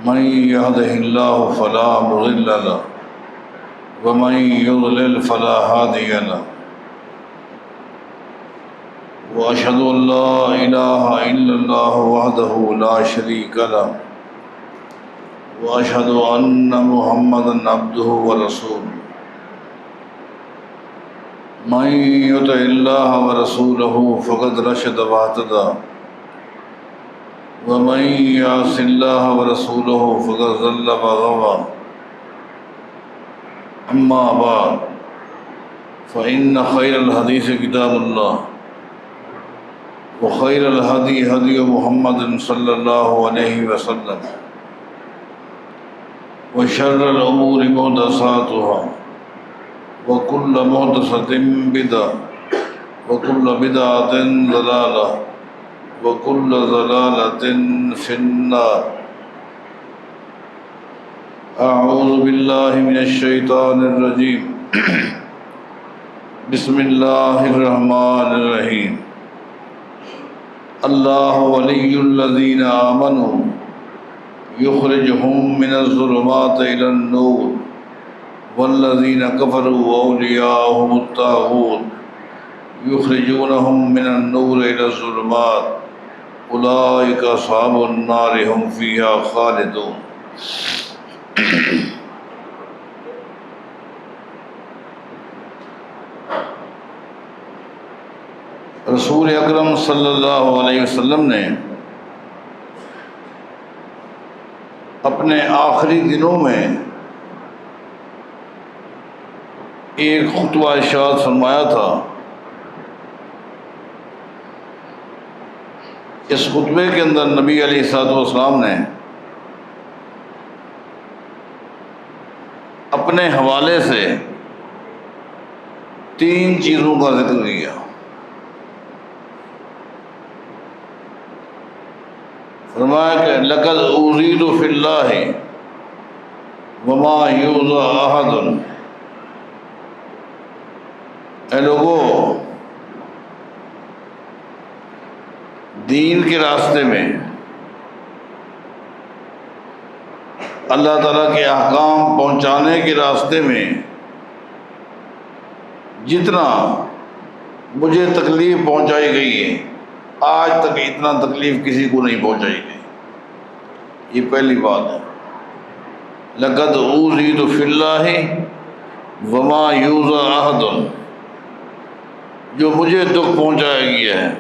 من يهده الله فلا مضل له ومن يضلل فلا هادي له وأشهد أن لا إله إلا الله وحده لا شريك له وأشهد أن محمدا عبده ورسوله من يطع الله ورسوله فقد رشد واهتدى ومن يعص الله ورسوله فقد ضل وغوى أما بعد فإن خير الحديث كتاب الله وخير الهدي هدي محمد صلى الله عليه وسلم وشر الأمور محدثاتها وكل محدثة بدعة وكل بدعة ضلالة وكل ضلالة في النار أعوذ بالله من الشيطان الرجيم بسم الله الرحمن الرحيم الله ولي الذين آمنوا يخرجهم من الظلمات إلى النور والذين كفروا أولياءهم الطاغوت يخرجونهم من النور إلى الظلمات أولئك أصحاب النار هم فيها خالدون۔ رسول اکرم صلی اللہ علیہ وسلم نے اپنے آخری دنوں میں ایک خطبہ ارشاد فرمایا تھا۔ اس خطبے کے اندر نبی علیہ الصلوۃ والسلام نے اپنے حوالے سے 3 چیزوں کا ذکر کیا۔ فرمایا کہ لقد اوذیت فی اللہ وما یؤذی احد، اے لوگو دین کے راستے میں، اللہ تعالیٰ کے احکام پہنچانے کے راستے میں جتنا مجھے تکلیف پہنچائی گئی ہے، آج تک اتنا تکلیف کسی کو نہیں پہنچائی گئی۔ یہ پہلی بات ہے، لقد اوذیت فی اللہ وما یؤذی احد، جو مجھے دکھ پہنچایا گیا ہے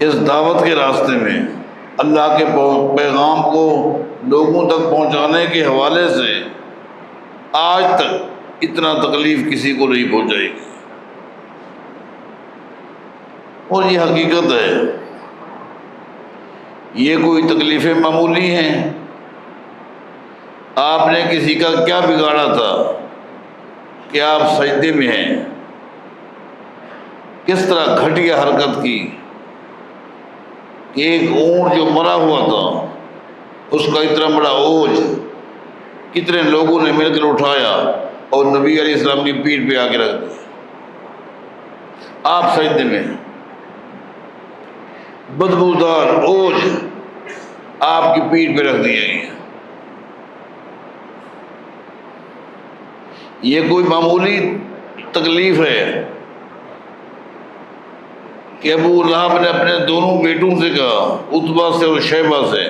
اس دعوت کے راستے میں، اللہ کے پیغام کو لوگوں تک پہنچانے کے حوالے سے، آج تک اتنا تکلیف کسی کو نہیں پہنچائی گی۔ اور یہ حقیقت ہے، یہ کوئی تکلیفیں معمولی ہیں؟ آپ نے کسی کا کیا بگاڑا تھا کہ آپ سجدے میں ہیں؟ کس طرح گھٹیا حرکت کی؟ ایک اونٹ جو مرا ہوا تھا، اس کا اتنا بڑا اوجھ کتنے لوگوں نے مل کر اٹھایا اور نبی علیہ السلام کی پیٹھ پہ آ کے رکھ دیا۔ آپ سجدے میں، بدبودار اوجھ آپ کی پیٹھ پہ رکھ دیا گیا۔ یہ کوئی معمولی تکلیف ہے کہ ابو لہب نے اپنے دونوں بیٹوں سے کہا، عتبہ سے اور شیبہ سے،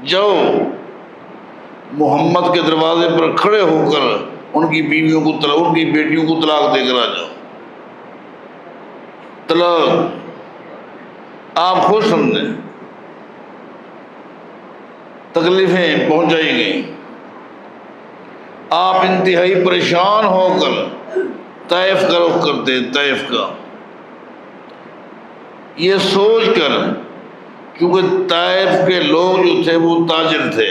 جاؤ محمد کے دروازے پر کھڑے ہو کر ان کی بیویوں کو ان کی بیٹیوں کو طلاق دے کر آ جاؤ۔ طلاق آپ خود سمجھیں، تکلیفیں پہنچائی گئیں، آپ انتہائی پریشان ہو کر طائف کا رخ کرتے، طائف کا، یہ سوچ کر، کیونکہ طائف کے لوگ جو تھے وہ تاجر تھے،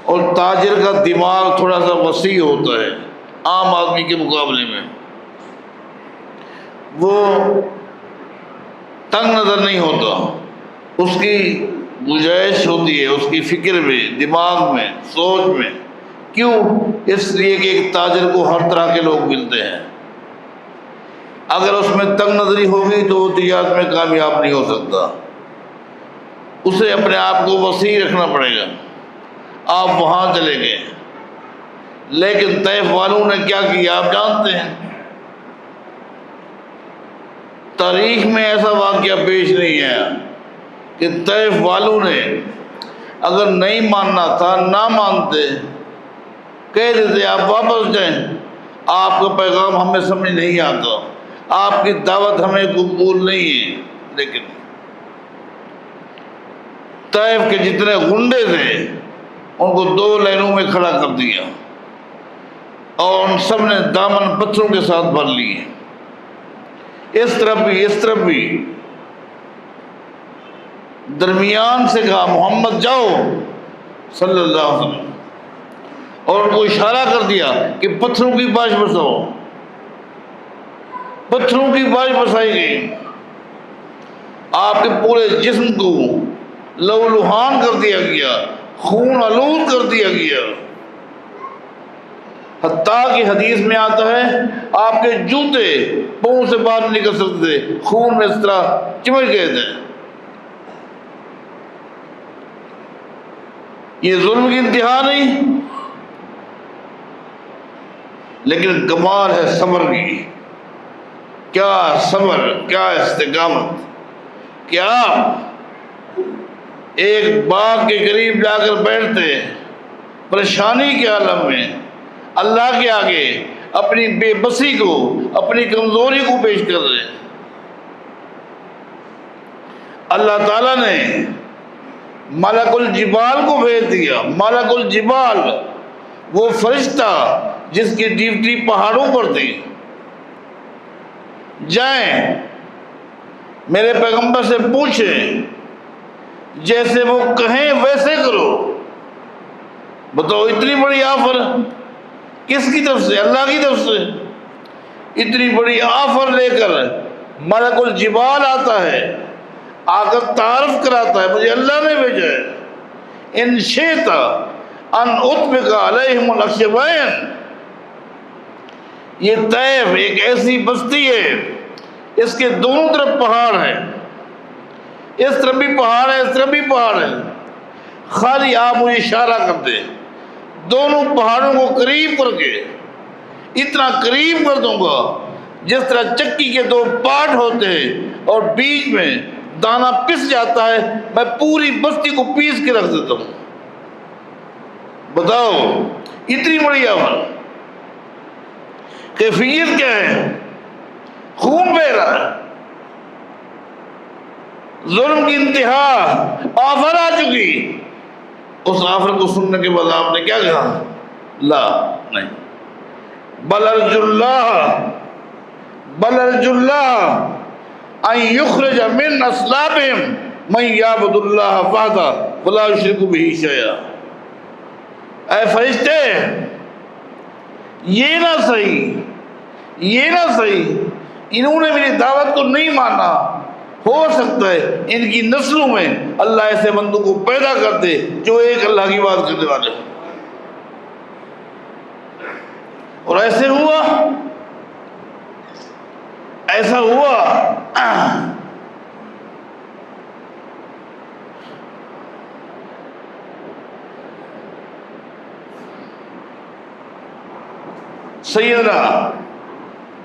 اور تاجر کا دماغ تھوڑا سا وسیع ہوتا ہے عام آدمی کے مقابلے میں، وہ تنگ نظر نہیں ہوتا، اس کی گنجائش ہوتی ہے اس کی فکر میں، دماغ میں، سوچ میں۔ کیوں؟ اس لیے کہ ایک تاجر کو ہر طرح کے لوگ ملتے ہیں، اگر اس میں تنگ نظری ہوگی تو وہ تجارت میں کامیاب نہیں ہو سکتا۔ اسے اپنے آپ کو وسیع رکھنا پڑے گا. آپ وہاں چلے گئے، لیکن طیف والوں نے کیا کیا آپ جانتے ہیں. تاریخ میں ایسا واقعہ پیش نہیں ہے کہ طیف والوں نے اگر نہیں ماننا تھا نہ مانتے، کہہ دیتے آپ واپس جائیں، آپ کا پیغام ہمیں سمجھ نہیں آتا، آپ کی دعوت ہمیں قبول نہیں ہے. لیکن طیف کے جتنے غنڈے تھے ان کو 2 لائنوں میں کھڑا کر دیا اور ان سب نے دامن پتھروں کے ساتھ بھر لیے، اس طرف بھی. درمیان سے کہا محمد جاؤ صلی اللہ علیہ وسلم، اور ان کو اشارہ کر دیا کہ پتھروں کی باش بساؤ. پتھروں کی باش بسائی گئی، آپ کے پورے جسم کو لہو لہان کر دیا گیا، خون آلود کر دیا گیا، حتیٰ کہ حدیث میں آتا ہے آپ کے جوتے پاؤں سے باہر نہیں نکل سکتے تھے، خون میں اس طرح چمٹ گئے تھے. یہ ظلم کی انتہا نہیں، لیکن کمال ہے صبر کی. کیا صبر، کیا استقامت کہ آپ ایک باغ کے قریب جا کر بیٹھتے پریشانی کے عالم میں، اللہ کے آگے اپنی بے بسی کو، اپنی کمزوری کو پیش کر رہے ہیں. اللہ تعالیٰ نے ملک الجبال کو بھیج دیا. ملک الجبال وہ فرشتہ جس کی ڈیوٹی پہاڑوں پر تھی. جائیں میرے پیغمبر سے پوچھیں، جیسے وہ کہیں ویسے کرو. بتاؤ اتنی بڑی آفر کس کی طرف سے؟ اللہ کی طرف سے. اتنی بڑی آفر لے کر ملک الجبال آتا ہے، آ کر تعارف کراتا ہے مجھے اللہ نے بھیجا ہے. ان شئت ان اطبق علیہم الاخشبین. یہ طیف ایک ایسی بستی ہے، اس کے دونوں طرف پہاڑ ہیں، اس طرف بھی پہاڑ ہے، اس طرف بھی پہاڑ ہے. خالی آپ مجھے اشارہ کر دیں، دونوں پہاڑوں کو قریب کر کے اتنا قریب کر دوں گا جس طرح چکی کے 2 پارٹ ہوتے ہیں اور بیچ میں دانا پس جاتا ہے، میں پوری بستی کو پیس کے رکھ دیتا ہوں. بتاؤ اتنی بڑی آفر، کیفیت کیا ہے؟ خون بہ رہا ہے، ظلم کی انتہا، آفر آ چکی. اس آفر کو سننے کے بعد آپ نے کیا کہا؟ لا نہیں، بل ارجو اللہ ان یخرج من اصلابہم من یعبد اللہ وحدہ ولا یشرک بہ شیئا. اے فرشتے، یہ نہ صحیح، انہوں نے میری دعوت کو نہیں مانا، ہو سکتا ہے ان کی نسلوں میں اللہ ایسے بندوں کو پیدا کر دے جو ایک اللہ کی بات کرنے والے ہوں. اور ایسا ہوا. سیدنا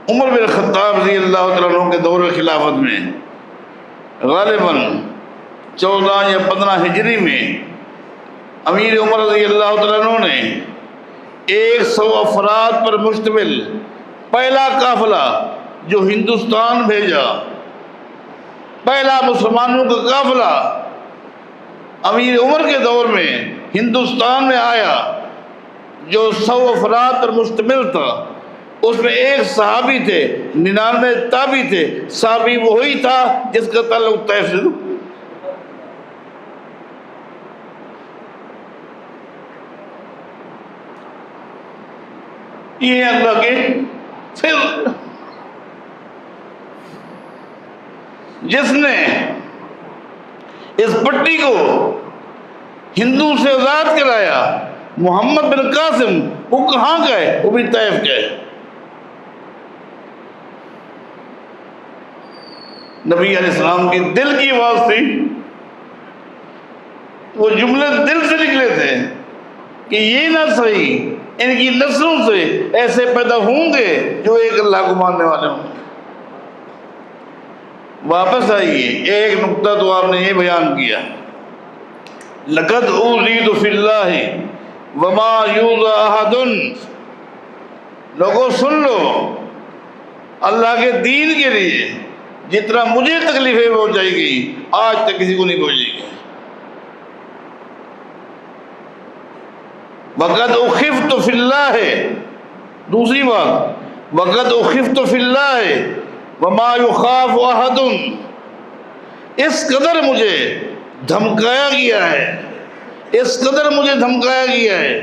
عمر بن خطاب رضی اللہ تعالیٰ عنہ کے دور خلافت میں غالباً 14 یا 15 ہجری میں امیر عمر رضی اللہ تعالیٰ عنہ نے 100 افراد پر مشتمل پہلا قافلہ جو ہندوستان بھیجا، پہلا مسلمانوں کا قافلہ امیر عمر کے دور میں ہندوستان میں آیا جو 100 افراد پر مشتمل تھا. اس میں ایک صحابی تھے، 99 تابعی تھے. صحابی وہی تھا جس کا تعلق طیف سے. یہ اللہ کے پھر جس نے اس پٹی کو ہندو سے آزاد کرایا، محمد بن قاسم، وہ کہاں گئے؟ وہ بھی طیف گئے. نبی علیہ السلام کی دل کی آواز تھی وہ جملے دل سے نکلے تھے کہ یہ نہ صحیح ان کی نسلوں سے ایسے پیدا ہوں گے جو ایک اللہ کو ماننے والے ہوں گے۔ واپس آئیے، ایک نقطہ تو آپ نے یہ بیان کیا، لقد اوذیت فی اللہ وما یؤذی احد، لوگوں سن لو، اللہ کے دین کے لیے جتنا مجھے تکلیفیں پہنچائی گئی آج تک کسی کو نہیں پہنچی گئی۔ وقد اخفت فی اللہ، دوسری بات، وقد اخفت فی اللہ وما یخاف احد، اس قدر مجھے دھمکایا گیا ہے، اس قدر مجھے دھمکایا گیا ہے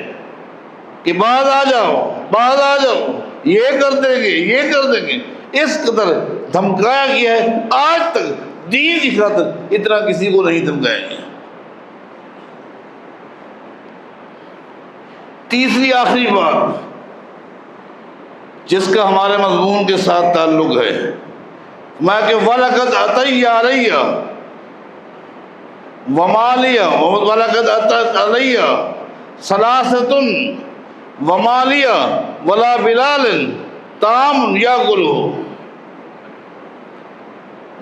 کہ بعد آ جاؤ، بعد آ جاؤ، یہ کر دیں گے، یہ کر دیں گے، اس قدر دھمکایا گیا ہے۔ آج تک دین کی خاطر اتنا کسی کو نہیں دھمکایا گیا۔ تیسری آخری بات جس کا ہمارے مضمون کے ساتھ تعلق ہے، میں کہ وَلَقَدْ أَتَيَّ عَلَيَّ وَمَالِيَ وَلَقَدْ أَتَتْ عَلَيَّ ثَلَاثَةٌ وَمَالِيَ وَلَا بِلَالٍ طَعَامٌ يَأْكُلُهُ،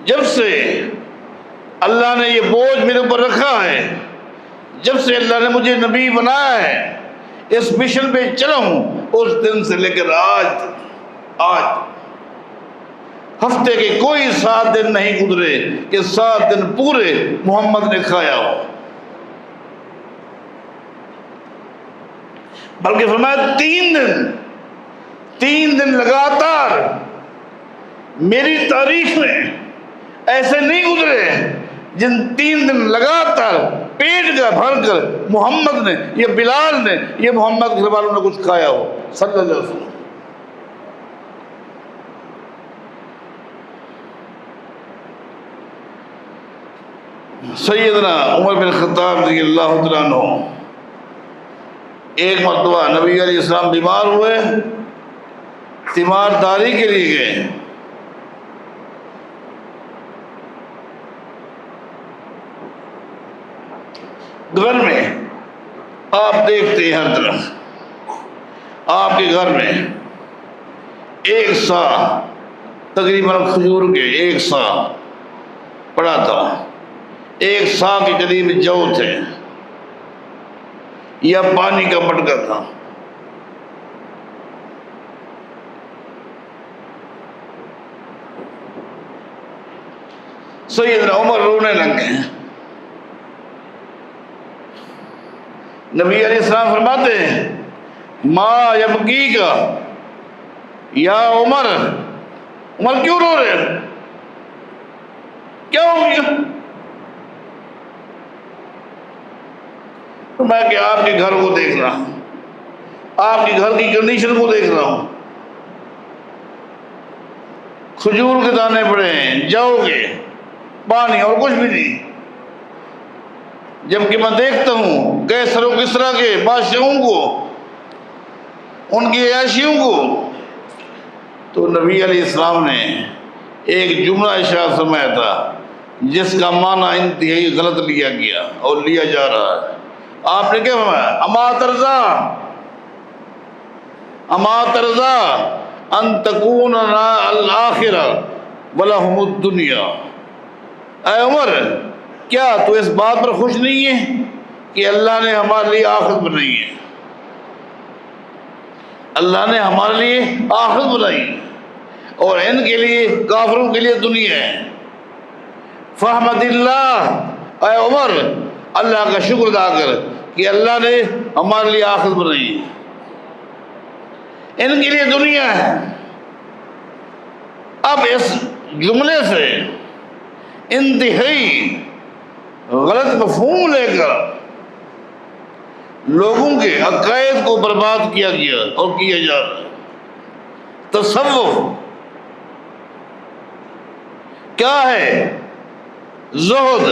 جب سے اللہ نے یہ بوجھ میرے اوپر رکھا ہے، جب سے اللہ نے مجھے نبی بنایا ہے، اس مشن پہ چلا ہوں، اس دن سے لے کر آج ہفتے کے کوئی 7 دن نہیں گزرے کہ 7 دن پورے محمد نے کھایا ہو، بلکہ فرمایا 3 دن لگاتار میری تاریخ میں ایسے نہیں گزرے جن 3 دن لگاتار پیٹ کا بھر کر محمد نے، یہ بلال نے، یہ محمد کے گھر والوں نے کچھ کھایا ہو صلی اللہ علیہ وسلم۔ سیدنا عمر بن خطاب رضی اللہ تعالیٰ عنہ ایک مرتبہ نبی علیہ السلام بیمار ہوئے، تیمارداری کے لیے گئے، گھر میں آپ دیکھتے ہیں ہر طرف، آپ کے گھر میں ایک سا تقریباً کھجور کے 1 سا پڑا تھا، 1 سا کے قریب جو تھے یا پانی کا مٹکا تھا۔ سیدنا عمر رونے لگ گئے۔ نبی علیہ السلام فرماتے ہیں ما یبکی کا یا عمر، عمر کیوں رو رہے ہیں، کیا ہو گیا؟ میں کہ آپ کے گھر کو دیکھ رہا ہوں، آپ کے گھر کی کنڈیشن کو دیکھ رہا ہوں، کھجور کے دانے پڑے ہیں، جو کے پانی اور کچھ بھی نہیں، جبکہ میں دیکھتا ہوں کیسر و کسریٰ کے بادشاہوں کو، ان کی عیاشیوں کو۔ تو نبی علیہ السلام نے ایک جملہ ارشاد فرمایا تھا جس کا معنی انتہائی غلط لیا گیا اور لیا جا رہا ہے۔ آپ نے کیا فرمایا؟ اما ترضا ان تکون الآخرہ ولہم الدنیا، اے عمر کیا تو اس بات پر خوش نہیں ہے کہ اللہ نے ہمارے لیے آخرت بنائی ہے، اللہ نے ہمارے لیے آخرت بنائی اور ان کے لیے، کافروں کے لیے دنیا ہے۔ فحمد اللہ، اے عمر اللہ کا شکر ادا کر کہ اللہ نے ہمارے لیے آخرت بنائی ہے، ان کے لیے دنیا ہے۔ اب اس جملے سے انتہائی غلط مفہوم لے کر لوگوں کے عقائد کو برباد کیا گیا اور کیا جا رہا ہے۔ تصوف کیا ہے، زہد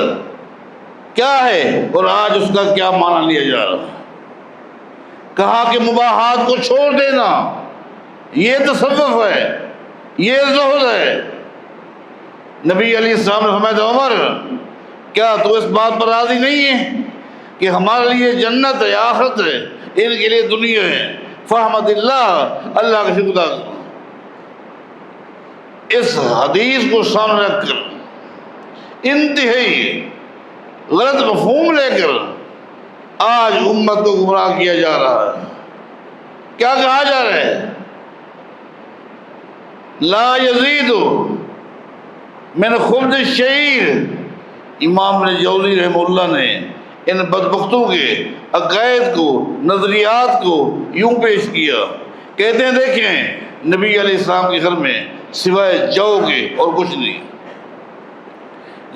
کیا ہے، اور آج اس کا کیا معنی لیا جا رہا ہے۔ کہا کہ مباحات کو چھوڑ دینا یہ تصوف ہے، یہ زہد ہے۔ نبی علیہ السلام نے فرمایا عمر کیا تو اس بات پر راضی نہیں ہے کہ ہمارے لیے جنت ہے، آخرت ہے، ان کے لیے دنیا ہے۔ فحمد اللہ، اللہ کا شکر ادا کرو۔ اس حدیث کو سامنے رکھ کر انتہائی غلط مفہوم لے کر آج امت کو گمراہ کیا جا رہا ہے۔ کیا کہا جا رہا ہے؟ لا یزید من خبز الشعیر۔ امام ابن جوزی رحمہ اللہ نے ان بدبختوں کے عقائد کو، نظریات کو یوں پیش کیا، کہتے ہیں دیکھیں نبی علیہ السلام کے گھر میں سوائے جو کے اور کچھ نہیں،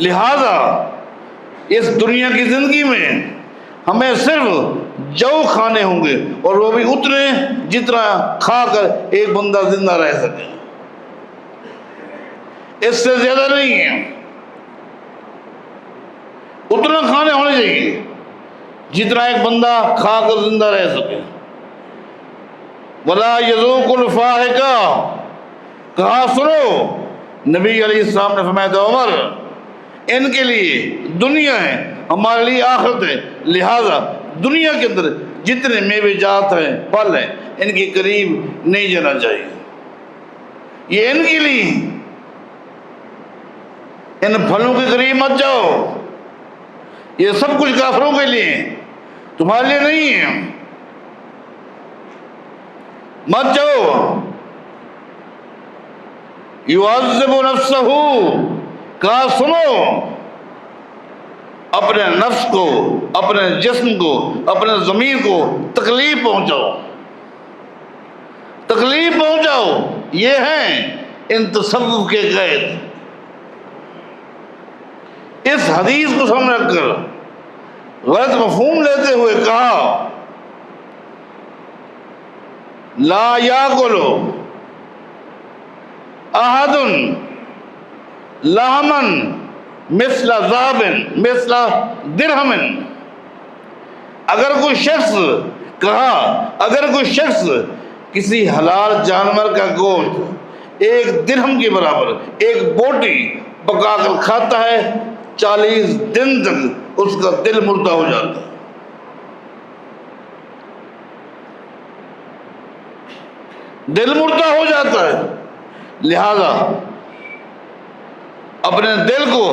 لہذا اس دنیا کی زندگی میں ہمیں صرف جو کھانے ہوں گے، اور وہ بھی اتنے جتنا کھا کر ایک بندہ زندہ رہ سکے، اس سے زیادہ نہیں ہے۔ اتنا کھانے ہونے چاہیے جتنا ایک بندہ کھا کر زندہ رہ سکے۔ وَلَا يَذُوقُ الْفَاحِقَةَ، کہا سنو، نبی علیہ السلام نے فرمایا تھا عمر ان کے لیے دنیا ہے، ہمارے لیے آخرت ہے، لہذا دنیا کے اندر جتنے میوے جات ہیں، پھل ہیں، ان کے قریب نہیں جانا چاہیے۔ یہ ان کے لیے، ان پھلوں کے قریب مت جاؤ، یہ سب کچھ کافروں کے لیے، تمہارے لیے نہیں ہے، مت جاؤ۔ یعذب نفسہ، کہا سنو، اپنے نفس کو، اپنے جسم کو، اپنے ضمیر کو تکلیف پہنچاؤ، تکلیف پہنچاؤ، یہ ہیں ان تصوف کے قید۔ اس حدیث کو سامنے رکھ کر غلط مفہوم لیتے ہوئے کہا لا یاکل احد لحما مثل ذهب مثل درہم، اگر کوئی شخص، کہا اگر کوئی شخص کسی حلال جانور کا گوشت ایک درہم کے برابر، ایک بوٹی پکا کر کھاتا ہے، 40 دن تک اس کا دل مردہ ہو جاتا ہے۔ دل مردہ ہو جاتا ہے، لہذا اپنے دل کو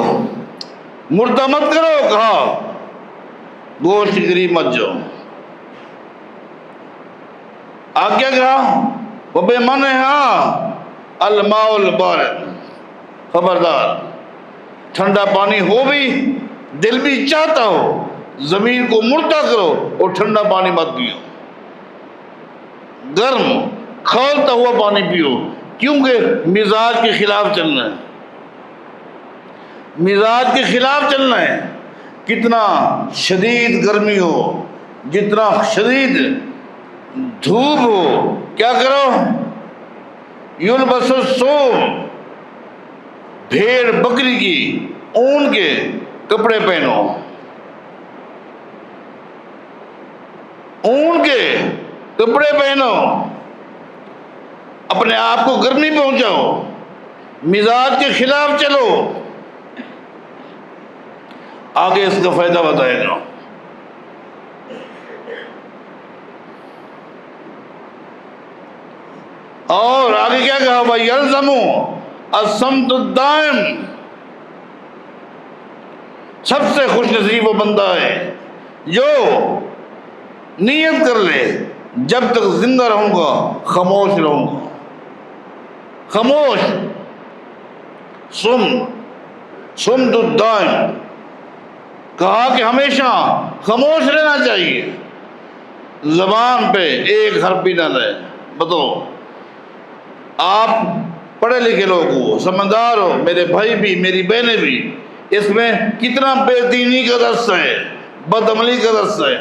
مردہ مت کرو، کہا گوشت کے قریب مت جاؤ۔ آگے کہا وَبِمَنْعِهَا الْمَاءُ الْبَارِدُ، خبردار ٹھنڈا پانی ہو بھی، دل بھی چاہتا ہو، زمین کو مردہ کرو اور ٹھنڈا پانی مت پیو، گرم کھولتا ہوا پانی پیو، کیونکہ مزاج کے خلاف چلنا ہے، مزاج کے خلاف چلنا ہے۔ کتنا شدید گرمی ہو، جتنا شدید دھوپ ہو، کیا کرو؟ یلبس الصوم، بھیڑ بکری کی اون کے کپڑے پہنو، اون کے کپڑے پہنو، اپنے آپ کو گرمی پہنچاؤ، مزاج کے خلاف چلو۔ آگے اس کا فائدہ بتائے گا۔ اور آگے کیا کہا؟ وَيَلْزَمُ الصَّمْتُ الدَّائِمُ، سب سے خوش نصیب وہ بندہ ہے جو نیت کر لے جب تک زندہ رہوں گا خاموش رہوں گا، خاموش، صمت الدائم، کہا کہ ہمیشہ خاموش رہنا چاہیے، زبان پہ ایک حرف بھی نہ رہے۔ بتاؤ، آپ پڑھے لکھے لوگ ہو، سمجھدار ہو، میرے بھائی بھی، میری بہنیں بھی، اس میں کتنا بے دینی کا درس ہے، بد عملی کا درس ہے۔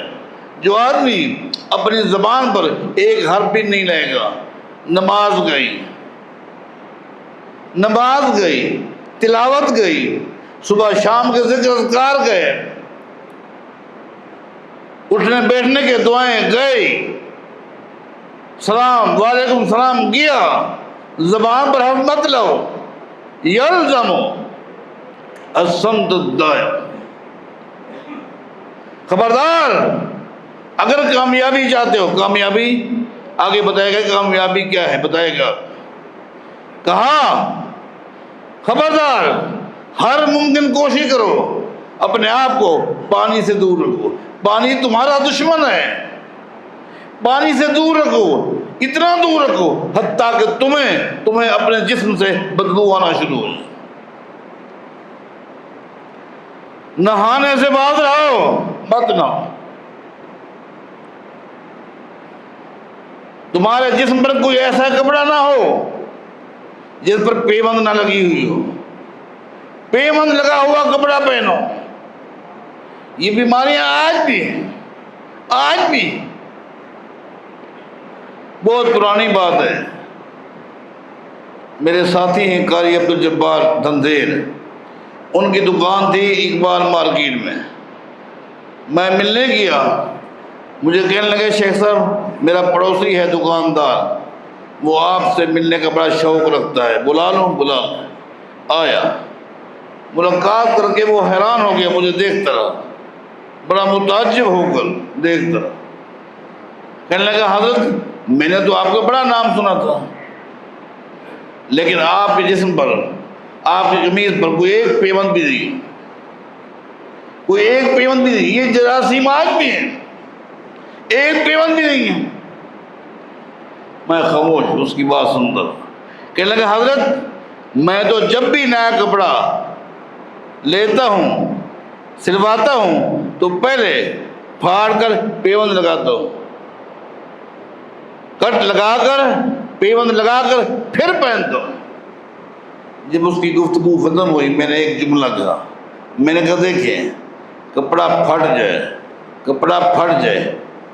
جو آدمی اپنی زبان پر ایک حرف بھی نہیں لے گا، نماز گئی، نماز گئی، تلاوت گئی، صبح شام کے ذکر اذکار گئے، اٹھنے بیٹھنے کے دعائیں گئی، سلام وعلیکم السلام گیا، زبان پر حرف مت لو۔ یلزم الصمت الدائم، خبردار، اگر کامیابی چاہتے ہو، کامیابی آگے بتائے گا کامیابی کیا ہے، بتائے گا، کہا خبردار ہر ممکن کوشش کرو اپنے آپ کو پانی سے دور رکھو، پانی تمہارا دشمن ہے، پانی سے دور رکھو، اتنا دور رکھو حتیٰ کہ تمہیں اپنے جسم سے بدبو آنا شروع ہو جائے۔ نہانے سے باز رہو، مت نہاؤ۔ تمہارے جسم پر کوئی ایسا کپڑا نہ ہو جس پر پیوند نہ لگی ہوئی ہو، پیوند لگا ہوا کپڑا پہنو۔ یہ بیماریاں آج بھی ہیں، آج بھی، بہت پرانی بات ہے۔ میرے ساتھی ہیں قاری عبدالجبار دھندیر، ان کی دکان تھی اقبال مارکیٹ میں ملنے گیا، مجھے کہنے لگے شیخ صاحب میرا پڑوسی ہے دکاندار، وہ آپ سے ملنے کا بڑا شوق رکھتا ہے، بلا لوں؟ بلا لوں۔ آیا، ملاقات کر کے وہ حیران ہو گیا، مجھے دیکھتا رہا، بڑا متعجب ہو کر دیکھتا رہا۔ کہنے لگا حضرت میں نے تو آپ کا بڑا نام سنا تھا، لیکن آپ کے جسم پر، آپ کی قمیض پر کوئی ایک پیوند بھی نہیں، کوئی ایک پیوند بھی نہیں، یہ جراثیم آج بھی ہیں، ایک پیوند بھی نہیں ہے۔ میں خاموش اس کی بات سنتا رہا۔ کہنے لگا حضرت میں تو جب بھی نیا کپڑا لیتا ہوں، سلواتا ہوں، تو پہلے پھاڑ کر پیوند لگاتا ہوں، کٹ لگا کر پیوند لگا کر پھر پہنتا ہوں۔ جب اس کی گفتگو ختم ہوئی میں نے ایک جملہ کہا، میں نے کہا دیکھیں کپڑا پھٹ جائے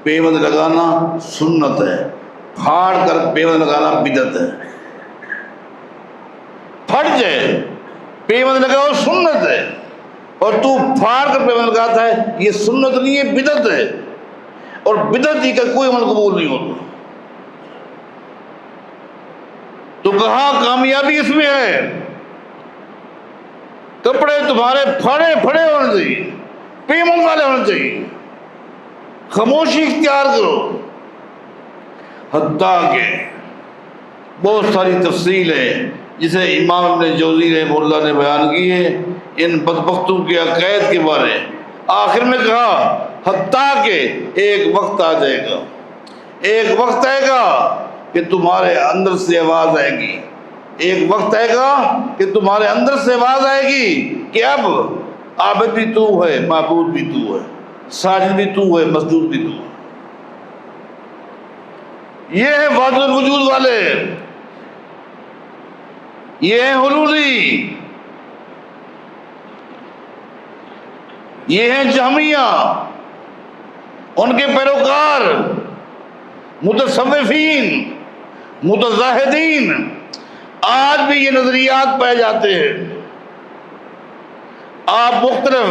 پیوند لگانا سنت ہے، پھاڑ کر پیوند لگانا بدعت ہے۔ پھٹ جائے پیوند لگاؤ سنت ہے، اور تو پھاڑ کر پیوند لگاتا ہے یہ سنت نہیں ہے، بدعت ہے، اور بدعت ہی کا کوئی عمل قبول نہیں ہوتا۔ تو کہا کامیابی اس میں ہے، کپڑے تمہارے پھڑے ہونے چاہیے، پیوند والے ہونے چاہیے، خاموشی اختیار کرو۔ حتیٰ کہ بہت ساری تفصیل ہے جسے امام ابن جوزی رحمہ اللہ نے بیان کی ہے ان بدبختوں کے عقائد کے بارے۔ آخر میں کہا حتیٰ کہ ایک وقت آ جائے گا، ایک وقت آئے گا کہ تمہارے اندر سے آواز آئے گی، ایک وقت آئے گا کہ تمہارے اندر سے آواز آئے گی کہ اب عابد بھی تو ہے، معبود بھی تو ہے، ساجد بھی تو ہے، مسجود بھی تو ہے۔ یہ ہے وحدت الوجود والے، یہ ہے حلولی، یہ ہیں جہمیہ، ان کے پیروکار، متصوفین، متزاہدین، آج بھی یہ نظریات پائے جاتے ہیں۔ آپ مختلف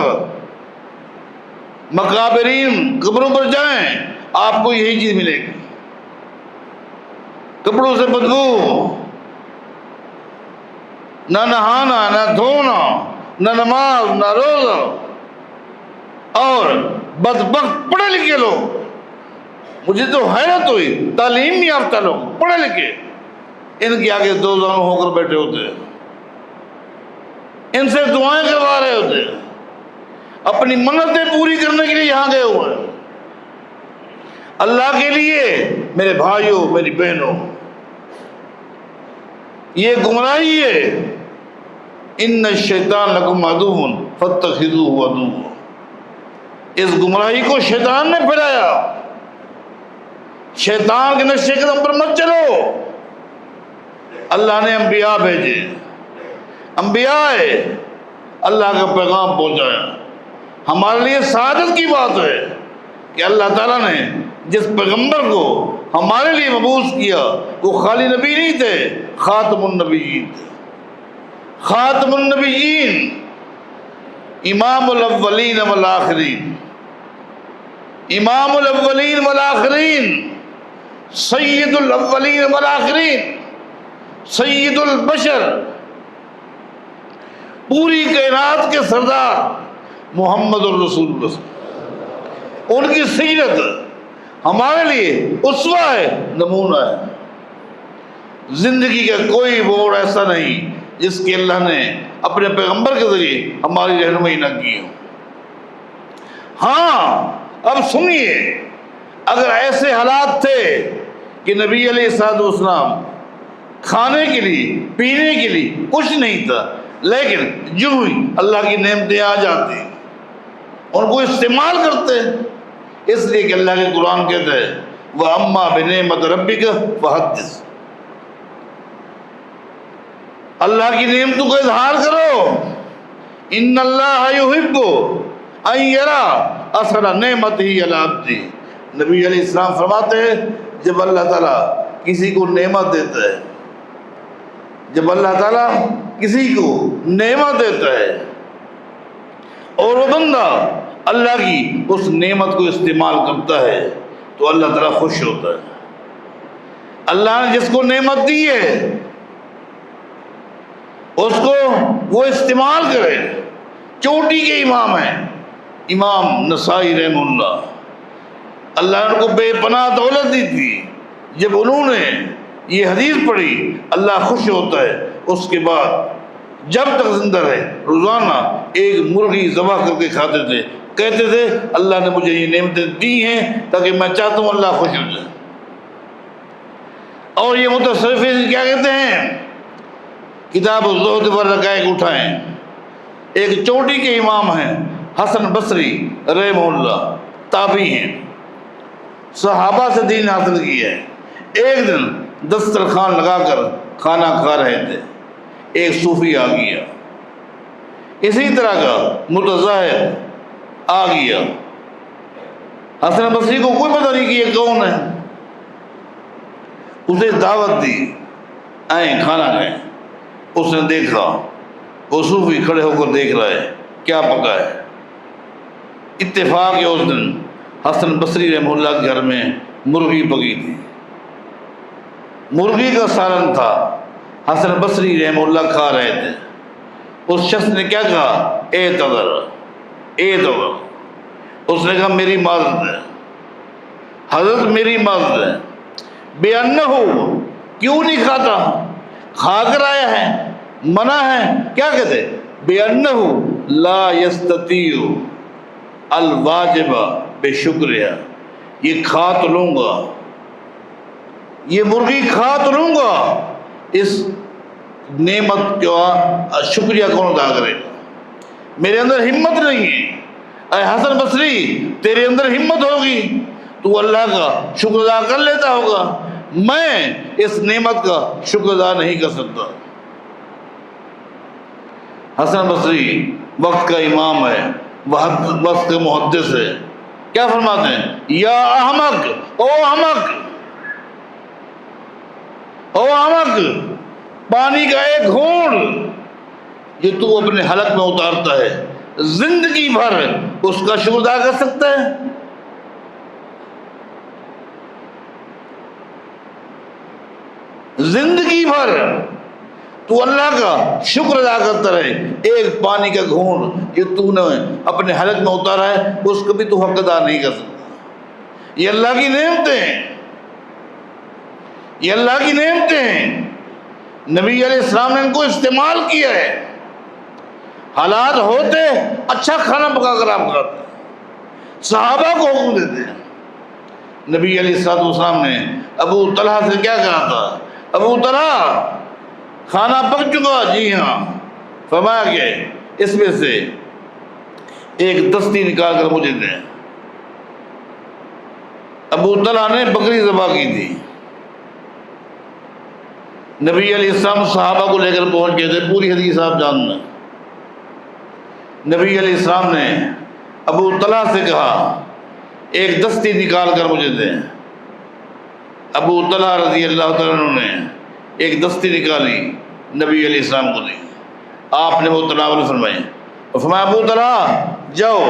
مقابرین قبروں پر جائیں آپ کو یہی چیز ملے گی، کپڑوں سے بدبو، نہ نہانا، نہ دھونا، نہ نماز، نہ روزہ، اور بدبخت پڑھے لکھے لوگ، مجھے تو حیرت ہوئی، تعلیم نہیں یافتہ لوگ پڑھے لکھے، ان کے آگے دو زانو ہو کر بیٹھے ہوتے ہیں، ان سے دعائیں کروا رہے ہوتے ہیں، اپنی منتیں پوری کرنے کے لیے یہاں گئے ہوئے ہیں۔ اللہ کے لیے میرے بھائیوں، میری بہنوں، یہ گمراہی ہے۔ ان الشیطان لکم عدو فاتخذوہ عدوا، اس گمراہی کو شیطان نے پھیلایا، شیطان کے نقشے قدم پر مت چلو۔ اللہ نے انبیاء بھیجے، انبیاء اللہ کا پیغام پہنچایا۔ ہمارے لیے سعادت کی بات ہے کہ اللہ تعالیٰ نے جس پیغمبر کو ہمارے لیے مبعوث کیا وہ خالی نبی نہیں تھے، خاتم النبیین تھے، خاتم النبیین، امام الاولین والآخرین، امام الاولین والآخرین، سید الاولین والآخرین، سید البشر، پوری کائنات کے سردار محمد الرسول اللہ۔ ان کی سیرت ہمارے لیے اسوہ ہے، نمونہ ہے۔ زندگی کا کوئی موڑ ایسا نہیں جس کے اللہ نے اپنے پیغمبر کے ذریعے ہماری رہنمائی نہ کی ہو۔ ہاں اب سنیے، اگر ایسے حالات تھے کہ نبی علیہ السلام کھانے کے لیے پینے کے لیے کچھ نہیں تھا، لیکن جو ہی اللہ کی نعمتیں آ جاتی ان کو استعمال کرتے، اس لیے کہ اللہ کے قرآن کہتا ہے وَأَمَّا بِنِعْمَةِ رَبِّكَ فَحَدِّثْ، اللہ کی نعمتوں کا اظہار کرو۔ ان اللہ یحب ان یرا اثر نعمتہ علی عبدہ، نبی علیہ السلام فرماتے ہیں جب اللہ تعالیٰ کسی کو نعمت دیتا ہے، جب اللہ تعالیٰ کسی کو نعمت دیتا ہے اور وہ بندہ اللہ کی اس نعمت کو استعمال کرتا ہے تو اللہ تعالیٰ خوش ہوتا ہے۔ اللہ نے جس کو نعمت دی ہے اس کو وہ استعمال کرے۔ چوٹی کے امام ہیں امام نسائی رحمہ اللہ نے ان کو بے پناہ دولت دی تھی، جب انہوں نے یہ حدیث پڑھی اللہ خوش ہوتا ہے، اس کے بعد جب تک زندہ رہے روزانہ ایک مرغی ذبح کر کے کھاتے تھے، کہتے تھے اللہ نے مجھے یہ نعمتیں دی ہیں تاکہ میں چاہتا ہوں اللہ خوش ہو جائے۔ اور یہ متصوفین کیا کہتے ہیں، کتاب الزہد پر رقائق اٹھائیں، ایک چوٹی کے امام ہیں حسن بصری رحمہ اللہ، تابعی ہیں، صحابہ سے دین حاصل کیا ہے۔ ایک دن دسترخوان لگا کر کھانا کھا رہے تھے، ایک صوفی آ گیا، اسی طرح کا متظاہر آ گیا۔ حسن بصری کو کوئی پتہ نہیں کہ یہ کون ہے، اسے دعوت دی آئیں کھانا کھائیں۔ اس نے دیکھا وہ صوفی کھڑے ہو کر دیکھ رہا ہے کیا پکا ہے۔ اتفاق ہے اس دن حسن بصری رحمہ اللہ کے گھر میں مرغی پکی تھی، مرغی کا سالن تھا، حسن بصری رحمہ اللہ کھا رہے تھے۔ اس شخص نے کیا کہا، اعتذر اعتذر، اس نے کہا میری معذرت ہے حضرت، میری معذرت ہے۔ بے انہو، کیوں نہیں کھاتا، کھا کر آیا ہے، منع ہے، کیا کہتے، بے انہو لا یستطیع الواجب بشکریہ، یہ کھا تو لوں گا، یہ مرغی کھا تو لوں گا، اس نعمت کا شکریہ کون ادا کرے گا، میرے اندر ہمت نہیں ہے۔ اے حسن بصری تیرے اندر ہمت ہوگی تو اللہ کا شکر ادا کر لیتا ہوگا، میں اس نعمت کا شکر ادا نہیں کر سکتا۔ حسن بصری وقت کا امام ہے، وقت کا محدث ہے، کیا فرماتے ہیں، یا احمق، او احمق، او احمق، پانی کا ایک گھونٹ جو تو اپنے حلق میں اتارتا ہے زندگی بھر اس کا شکر ادا کر سکتا ہے؟ زندگی بھر تو اللہ کا شکر ادا کرتا رہے، ایک پانی کا گھونٹ جو تو نے اپنے حلق میں اتارا ہے اس کو بھی تو حق ادا نہیں کر سکتا۔ یہ اللہ کی نعمتیں ہیں، یہ اللہ کی نعمتیں ہیں، نبی علیہ السلام نے ان کو استعمال کیا ہے۔ حالات ہوتے اچھا کھانا پکا کر آپ کھاتے، صحابہ کو حکم دیتے ہیں۔ نبی علیہ السلام نے ابو طلحہ سے کیا کہا تھا، ابو طلحہ کھانا پک چکا، جی ہاں، فرمایا کہ اس میں سے ایک دستی نکال کر مجھے دیں۔ ابو طلحہ نے بکری ذبح کی تھی، نبی علیہ السلام صحابہ کو لے کر پہنچ گئے تھے، پوری حدیث آپ جاننا۔ نبی علیہ السلام نے ابو طلحہ سے کہا ایک دستی نکال کر مجھے دیں۔ ابو طلحہ رضی اللہ تعالیٰ عنہ نے ایک دستی نکالی، نبی علیہ السلام کو دی، آپ نے وہ تناول فرمائی اور فرمایا ابو طلحہ جاؤ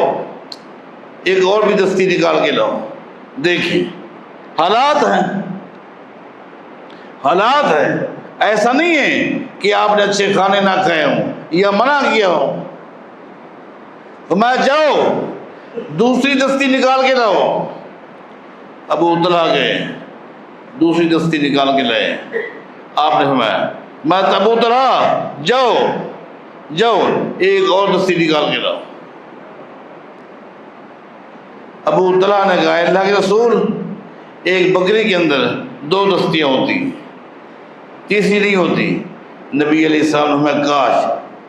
ایک اور بھی دستی نکال کے لاؤ۔ دیکھیں حالات ہیں، حالات ہیں، ایسا نہیں ہے کہ آپ نے اچھے کھانے نہ کھائے ہوں یا منع کیا ہو۔ فرمایا جاؤ دوسری دستی نکال کے لاؤ۔ ابو طلحہ گئے، دوسری دستی نکال کے لائے۔ آپ نے فرمایا میں ابو طلحہ جاؤ جاؤ ایک اور دستی نکال کے لاؤ۔ ابو طلحہ نے کہا اللہ کے رسول ایک بکری کے اندر 2 دستیاں ہوتی، تیسری نہیں ہوتی۔ نبی علیہ السلام نے کاش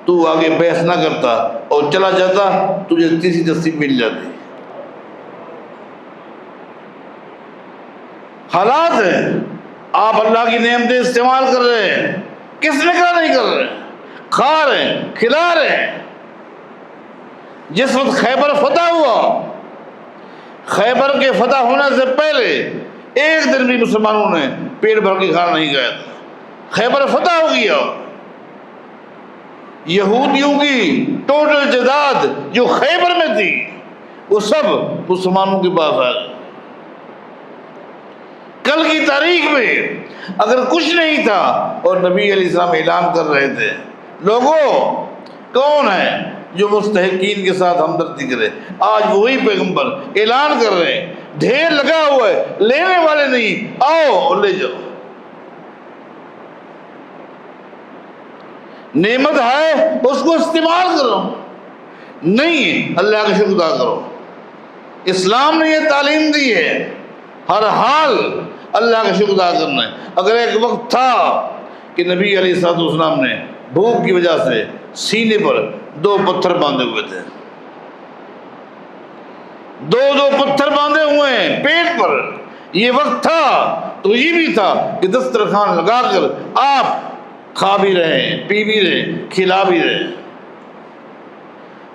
تو آگے بحث نہ کرتا اور چلا جاتا، تجھے تیسری دستی مل جاتی۔ حالات ہیں، آپ اللہ کی نعمتیں استعمال کر رہے ہیں، کس نے کہا نہیں کر رہے ہیں؟ کھا رہے ہیں، کھلا رہے ہیں۔ جس وقت خیبر فتح ہوا، خیبر کے فتح ہونے سے پہلے ایک دن بھی مسلمانوں نے پیٹ بھر کے کھانا نہیں کھایا تھا۔ خیبر فتح ہو گیا، یہودیوں کی ٹوٹل جداد جو خیبر میں تھی وہ سب مسلمانوں کے پاس آ گئی۔ کل کی تاریخ میں اگر کچھ نہیں تھا اور نبی علیہ السلام اعلان کر رہے تھے، لوگوں کون ہے جو مستحقین کے ساتھ ہمدردی کرے؟ آج وہی پیغمبر اعلان کر رہے ہیں، ڈھیر لگا ہوا ہے، لینے والے نہیں، آؤ اور لے جاؤ۔ نعمت ہے اس کو استعمال کرو، نہیں اللہ کا شکر ادا کرو۔ اسلام نے یہ تعلیم دی ہے، ہر حال اللہ کا شکر ادا کرنا ہے۔ اگر ایک وقت تھا کہ نبی علیہ السلام نے بھوک کی وجہ سے سینے پر 2 پتھر باندھے ہوئے تھے، 2 پتھر باندھے ہوئے ہیں پیٹ پر، یہ وقت تھا تو یہ بھی تھا کہ دسترخوان لگا کر آپ کھا بھی رہے ہیں، پی بھی رہے ہیں، کھلا بھی رہے ہیں۔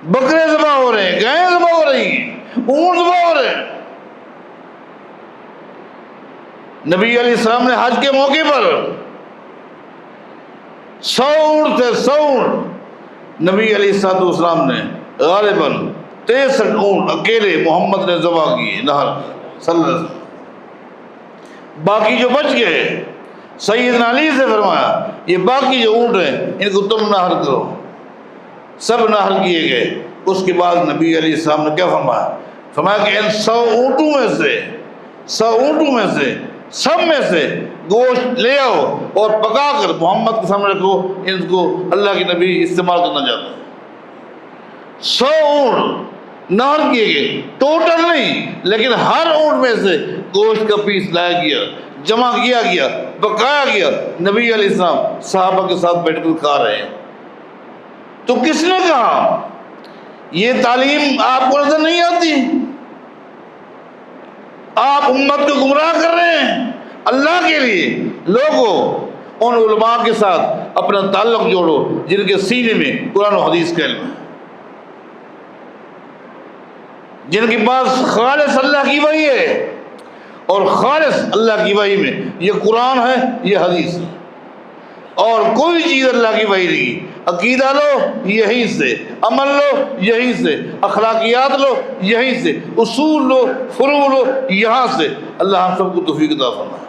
بکرے ذبح ہو رہے ہیں، گائیں ذبح ہو رہی ہیں، اونٹ ذبح ہو رہے ہیں۔ نبی علیہ السلام نے حج کے موقع پر 100 اونٹ تھے، 100 اونٹ نبی علیہ السلام نے غالباً 63 اونٹ اکیلے محمد نے ذبح کیے، نہر صلی اللہ علیہ وسلم۔ باقی جو بچ گئے سیدنا علی سے فرمایا یہ باقی جو اونٹ ہیں ان کو تم نہر کرو، سب نہر کیے گئے۔ اس کے بعد نبی علیہ السلام نے کیا فرمایا؟ فرمایا کہ ان 100 اونٹوں میں سے 100 اونٹوں میں سے سب میں سے گوشت لے آؤ اور پکا کر محمد کے سامنے رکھو، ان کو اللہ کے نبی استعمال کرنا چاہتے ہیں۔ 100 اونٹ نہر کیے گئے، ٹوٹل نہیں لیکن ہر اونٹ میں سے گوشت کا پیس لایا گیا، جمع کیا گیا، پکایا گیا، نبی علیہ السلام صحابہ کے ساتھ بیٹھ کر کھا رہے ہیں۔ تو کس نے کہا؟ یہ تعلیم آپ کو نظر نہیں آتی؟ آپ امت کو گمراہ کر رہے ہیں اللہ کے لیے۔ لوگوں ان علماء کے ساتھ اپنا تعلق جوڑو جن کے سینے میں قرآن و حدیث کا علم ہے، جن کے پاس خالص اللہ کی وحی ہے، اور خالص اللہ کی وحی میں یہ قرآن ہے، یہ حدیث ہے، اور کوئی چیز اللہ کی وحی نہیں۔ عقیدہ لو یہیں سے، عمل لو یہیں سے، اخلاقیات لو یہیں سے، اصول لو، فروع لو یہاں سے۔ اللہ ہم سب کو توفیق عطا فرمائے۔